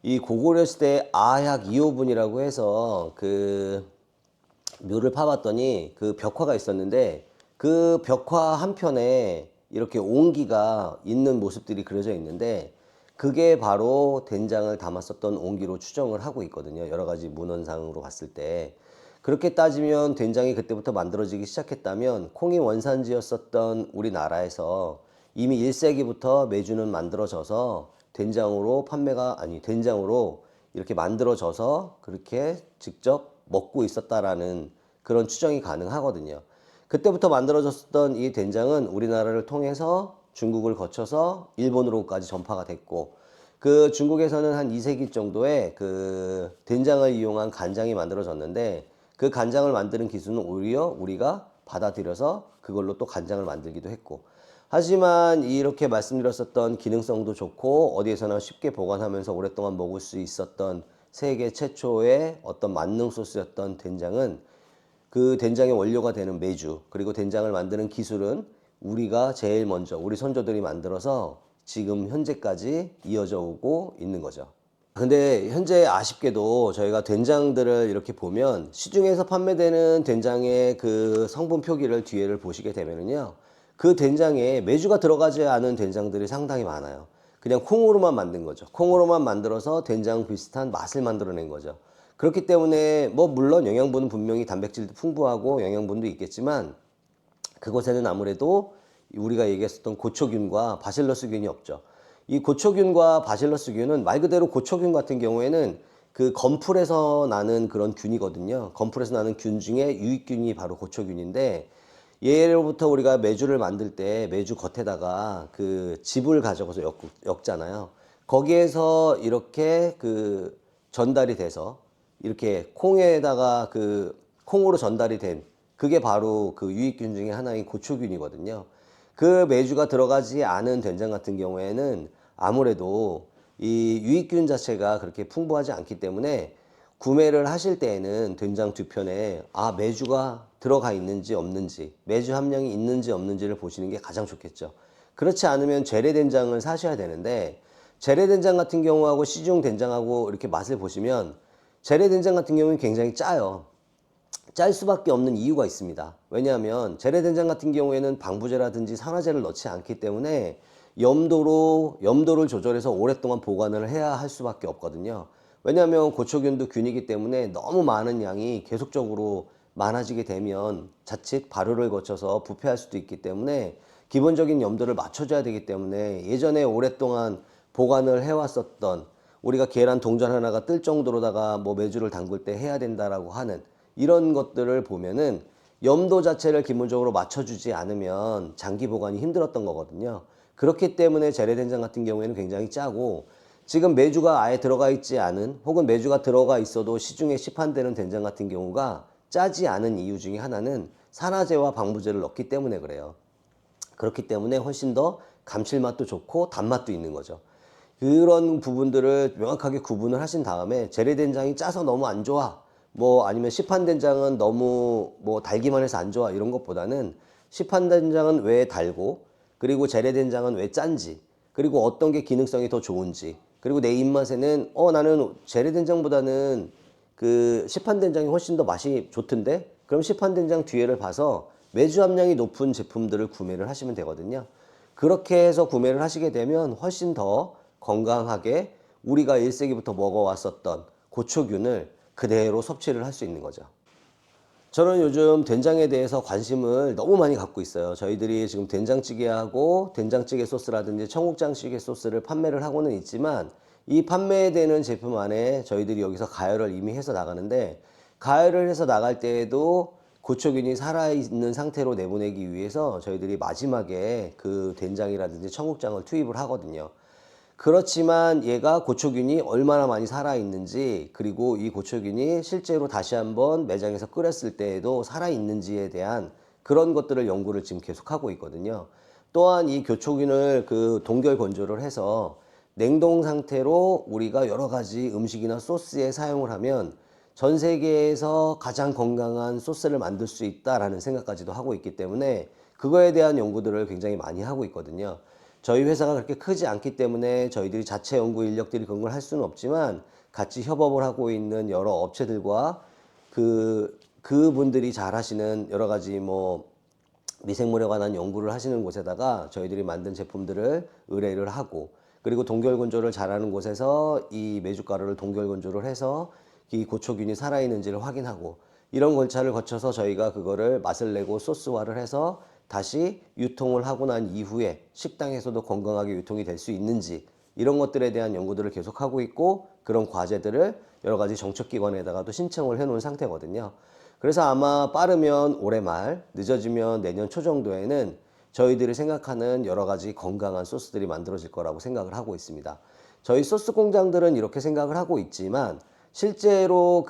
이 고구려시대 아약 2호분이라고 해서 그 묘를 파봤더니 그 벽화가 있었는데 그 벽화 한편에 이렇게 옹기가 있는 모습들이 그려져 있는데 그게 바로 된장을 담았었던 옹기로 추정을 하고 있거든요. 여러 가지 문헌상으로 봤을 때. 그렇게 따지면 된장이 그때부터 만들어지기 시작했다면 콩이 원산지였었던 우리나라에서 이미 1세기부터 메주는 만들어져서 된장으로 판매가 아니 된장으로 이렇게 만들어져서 그렇게 직접 먹고 있었다라는 그런 추정이 가능하거든요. 그때부터 만들어졌던 이 된장은 우리나라를 통해서 중국을 거쳐서 일본으로까지 전파가 됐고 그 중국에서는 한 2세기 정도에 그 된장을 이용한 간장이 만들어졌는데 그 간장을 만드는 기술은 오히려 우리가 받아들여서 그걸로 또 간장을 만들기도 했고 하지만 이렇게 말씀드렸었던 기능성도 좋고 어디에서나 쉽게 보관하면서 오랫동안 먹을 수 있었던 세계 최초의 어떤 만능 소스였던 된장은 그 된장의 원료가 되는 메주 그리고 된장을 만드는 기술은 우리가 제일 먼저 우리 선조들이 만들어서 지금 현재까지 이어져 오고 있는 거죠. 근데 현재 아쉽게도 저희가 된장들을 이렇게 보면 시중에서 판매되는 된장의 그 성분 표기를 뒤에를 보시게 되면은요 그 된장에 메주가 들어가지 않은 된장들이 상당히 많아요. 그냥 콩으로만 만든 거죠. 콩으로만 만들어서 된장 비슷한 맛을 만들어낸 거죠. 그렇기 때문에 뭐 물론 영양분은 분명히 단백질도 풍부하고 영양분도 있겠지만 그곳에는 아무래도 우리가 얘기했었던 고초균과 바실러스균이 없죠. 이 고초균과 바실러스균은 말 그대로 고초균 같은 경우에는 그 건풀에서 나는 그런 균이거든요. 건풀에서 나는 균 중에 유익균이 바로 고초균인데 예로부터 우리가 메주를 만들 때 메주 겉에다가 그 즙을 가져가서 엮잖아요. 거기에서 이렇게 그 전달이 돼서 이렇게 콩에다가 그 콩으로 전달이 된 그게 바로 그 유익균 중에 하나인 고초균이거든요. 그 메주가 들어가지 않은 된장 같은 경우에는 아무래도 이 유익균 자체가 그렇게 풍부하지 않기 때문에 구매를 하실 때에는 된장 뒤편에 메주가 들어가 있는지 없는지 메주 함량이 있는지 없는지를 보시는 게 가장 좋겠죠. 그렇지 않으면 재래된장을 사셔야 되는데 재래된장 같은 경우하고 시중 된장하고 이렇게 맛을 보시면 재래된장 같은 경우는 굉장히 짜요. 짤 수밖에 없는 이유가 있습니다. 왜냐하면 재래된장 같은 경우에는 방부제라든지 산화제를 넣지 않기 때문에 염도를 조절해서 오랫동안 보관을 해야 할 수밖에 없거든요. 왜냐하면 고초균도 균이기 때문에 너무 많은 양이 계속적으로 많아지게 되면 자칫 발효를 거쳐서 부패할 수도 있기 때문에 기본적인 염도를 맞춰줘야 되기 때문에 예전에 오랫동안 보관을 해왔었던 우리가 계란 동전 하나가 뜰 정도로다가 뭐 메주를 담글 때 해야 된다라고 하는 이런 것들을 보면은 염도 자체를 기본적으로 맞춰주지 않으면 장기 보관이 힘들었던 거거든요. 그렇기 때문에 재래된장 같은 경우에는 굉장히 짜고 지금 메주가 아예 들어가 있지 않은 혹은 메주가 들어가 있어도 시중에 시판되는 된장 같은 경우가 짜지 않은 이유 중에 하나는 산화제와 방부제를 넣기 때문에 그래요. 그렇기 때문에 훨씬 더 감칠맛도 좋고 단맛도 있는 거죠. 그런 부분들을 명확하게 구분을 하신 다음에 재래된장이 짜서 너무 안 좋아 뭐 아니면 시판된장은 너무 뭐 달기만 해서 안 좋아 이런 것보다는 시판된장은 왜 달고 그리고 재래된장은 왜 짠지 그리고 어떤 게 기능성이 더 좋은지 그리고 내 입맛에는 나는 재래된장보다는 그 시판된장이 훨씬 더 맛이 좋던데 그럼 시판된장 뒤에를 봐서 메주 함량이 높은 제품들을 구매를 하시면 되거든요. 그렇게 해서 구매를 하시게 되면 훨씬 더 건강하게 우리가 1세기부터 먹어왔었던 고초균을 그대로 섭취를 할 수 있는 거죠. 저는 요즘 된장에 대해서 관심을 너무 많이 갖고 있어요. 저희들이 지금 된장찌개하고 된장찌개 소스라든지 청국장찌개 소스를 판매를 하고는 있지만 이 판매되는 제품 안에 저희들이 여기서 가열을 이미 해서 나가는데 가열을 해서 나갈 때에도 고초균이 살아있는 상태로 내보내기 위해서 저희들이 마지막에 그 된장이라든지 청국장을 투입을 하거든요. 그렇지만 얘가 고초균이 얼마나 많이 살아있는지 그리고 이 고초균이 실제로 다시 한번 매장에서 끓였을 때에도 살아있는지에 대한 그런 것들을 연구를 지금 계속하고 있거든요. 또한 이 고초균을 그 동결 건조를 해서 냉동 상태로 우리가 여러 가지 음식이나 소스에 사용을 하면 전 세계에서 가장 건강한 소스를 만들 수 있다라는 생각까지도 하고 있기 때문에 그거에 대한 연구들을 굉장히 많이 하고 있거든요. 저희 회사가 그렇게 크지 않기 때문에 저희들이 자체 연구 인력들이 그런 걸 할 수는 없지만 같이 협업을 하고 있는 여러 업체들과 그분들이 잘 하시는 여러 가지 뭐 미생물에 관한 연구를 하시는 곳에다가 저희들이 만든 제품들을 의뢰를 하고, 그리고 동결건조를 잘하는 곳에서 이 메주가루를 동결건조를 해서 이 고초균이 살아있는지를 확인하고, 이런 절차를 거쳐서 저희가 그거를 맛을 내고 소스화를 해서 다시 유통을 하고 난 이후에 식당에서도 건강하게 유통이 될 수 있는지, 이런 것들에 대한 연구들을 계속하고 있고, 그런 과제들을 여러 가지 정책기관에다가도 신청을 해 놓은 상태거든요. 그래서 아마 빠르면 올해 말, 늦어지면 내년 초 정도에는 저희들이 생각하는 여러 가지 건강한 소스들이 만들어질 거라고 생각을 하고 있습니다. 저희 소스 공장들은 이렇게 생각을 하고 있지만, 실제로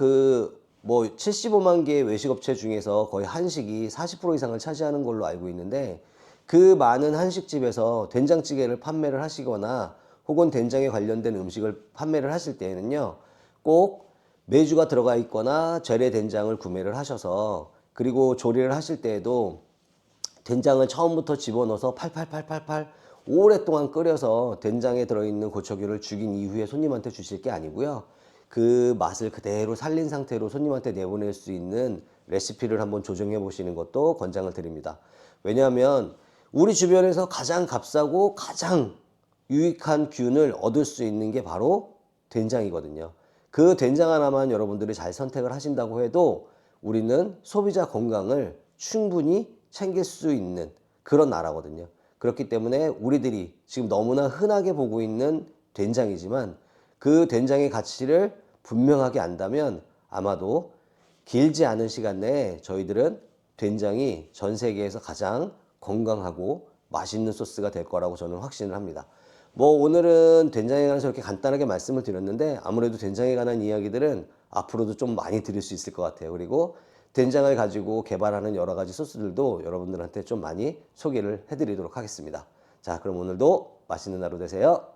뭐 75만 개의 외식업체 중에서 거의 한식이 40% 이상을 차지하는 걸로 알고 있는데, 그 많은 한식집에서 된장찌개를 판매를 하시거나 혹은 된장에 관련된 음식을 판매를 하실 때에는요, 꼭 메주가 들어가 있거나 재래 된장을 구매를 하셔서, 그리고 조리를 하실 때에도 된장을 처음부터 집어넣어서 팔팔팔팔팔 오랫동안 끓여서 된장에 들어있는 고척유를 죽인 이후에 손님한테 주실 게 아니고요, 그 맛을 그대로 살린 상태로 손님한테 내보낼 수 있는 레시피를 한번 조정해 보시는 것도 권장을 드립니다. 왜냐하면 우리 주변에서 가장 값싸고 가장 유익한 균을 얻을 수 있는 게 바로 된장이거든요. 그 된장 하나만 여러분들이 잘 선택을 하신다고 해도 우리는 소비자 건강을 충분히 챙길 수 있는 그런 나라거든요. 그렇기 때문에 우리들이 지금 너무나 흔하게 보고 있는 된장이지만, 그 된장의 가치를 분명하게 안다면 아마도 길지 않은 시간 내에 저희들은 된장이 전 세계에서 가장 건강하고 맛있는 소스가 될 거라고 저는 확신을 합니다. 뭐 오늘은 된장에 관해서 이렇게 간단하게 말씀을 드렸는데, 아무래도 된장에 관한 이야기들은 앞으로도 좀 많이 드릴 수 있을 것 같아요. 그리고 된장을 가지고 개발하는 여러 가지 소스들도 여러분들한테 좀 많이 소개를 해드리도록 하겠습니다. 자, 그럼 오늘도 맛있는 하루 되세요.